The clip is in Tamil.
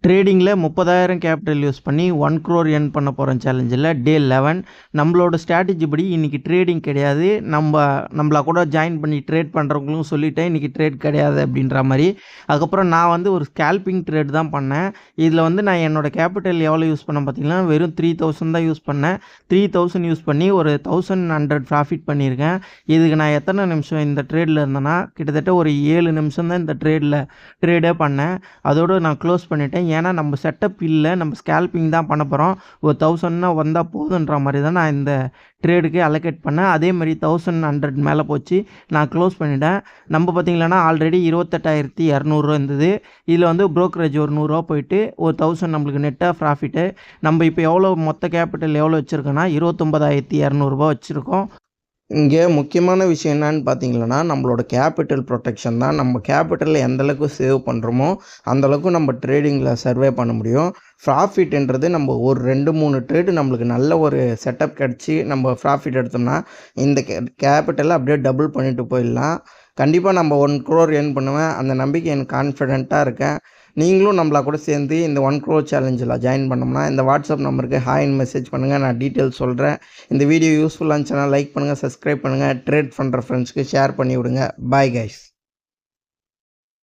ட்ரேடிங்கில் 30,000 கேபிட்டல் யூஸ் பண்ணி 1 crore earn பண்ண போகிறோம் சேலஞ்சில் டே 11. நம்மளோட ஸ்ட்ராட்டஜி படி இன்றைக்கி ட்ரேடிங் கிடையாது. நம்மளா கூட ஜாயின் பண்ணி ட்ரேட் பண்ணுறவங்களும் சொல்லிட்டேன் இன்றைக்கி ட்ரேட் கிடையாது அப்படின்ற மாதிரி. அதுக்கப்புறம் நான் வந்து ஒரு ஸ்கேல்பிங் ட்ரேட் தான் பண்ணேன். இதில் வந்து நான் என்னோடய கேபிட்டல் எவ்வளோ யூஸ் பண்ணேன் பார்த்தீங்கன்னா வெறும் 3,000 தான் யூஸ் பண்ணேன். 3,000 யூஸ் பண்ணி ஒரு 1,100 ப்ராஃபிட் பண்ணியிருக்கேன். இதுக்கு நான் எத்தனை நிமிஷம் இந்த ட்ரேடில் இருந்தேன்னா கிட்டத்தட்ட ஒரு 7 நிமிஷம் தான் இந்த ட்ரேடே பண்ணேன். அதோடு நான் க்ளோஸ் பண்ணிட்டேன். ஏன்னா நம்ம செட்டப் இல்லை, நம்ம ஸ்கேல்பிங் தான் பண்ண போகிறோம். ஒரு 1,000 வந்தால் போதுன்ற மாதிரி தான் நான் இந்த ட்ரேடுக்கு அலோகேட் பண்ணேன். அதே மாதிரி 1,100 மேலே போச்சு, நான் க்ளோஸ் பண்ணிட்டேன். நம்ம பார்த்திங்களன்னா ஆல்ரெடி 28,200 இருந்தது. இதில் வந்து ப்ரோக்கரேஜ் ஒரு 100 போயிட்டு ஒரு 1,000 நம்மளுக்கு நெட்டாக ப்ராஃபிட்டு. நம்ம இப்போ எவ்வளோ மொத்த கேபிட்டல் எவ்வளோ வச்சுருக்கோன்னா 29,200 வச்சுருக்கோம். இங்கே முக்கியமான விஷயம் என்னன்னு பார்த்தீங்கன்னா நம்மளோட கேபிட்டல் ப்ரொடெக்ஷன் தான். நம்ம கேபிட்டலில் எந்தளவுக்கு சேவ் பண்ணுறோமோ அந்தளவுக்கு நம்ம ட்ரேடிங்கில் சர்வே பண்ண முடியும். ப்ராஃபிட்ன்றது நம்ம ஒரு 2-3 ட்ரேடு நம்மளுக்கு நல்ல ஒரு செட்டப் கிடச்சி நம்ம ப்ராஃபிட் எடுத்தோம்னா இந்த கேபிட்டலை அப்படியே டபுள் பண்ணிட்டு போயிடலாம். கண்டிப்பாக நம்ம 1 crore earn பண்ணுவேன், அந்த நம்பிக்கை எனக்கு கான்ஃபிடென்ட்டாக இருக்கேன். நீங்களும் நம்மளா கூட சேர்ந்து இந்த 1 crore சேலஞ்சில் ஜாயின் பண்ணோம்னா இந்த வாட்ஸ்அப் நம்பருக்கு ஹாய்ன்னு மெசேஜ் பண்ணுங்கள், நான் டீட்டெயில்ஸ் சொல்கிறேன். இந்த வீடியோ யூஸ்ஃபுல்லாக இருந்துச்சுன்னா லைக் பண்ணுங்கள், சப்ஸ்கிரைப் பண்ணுங்கள், ட்ரேட் பண்ணுற ஃப்ரெண்ட்ஸ்க்கு ஷேர் பண்ணி விடுங்க. Bye guys.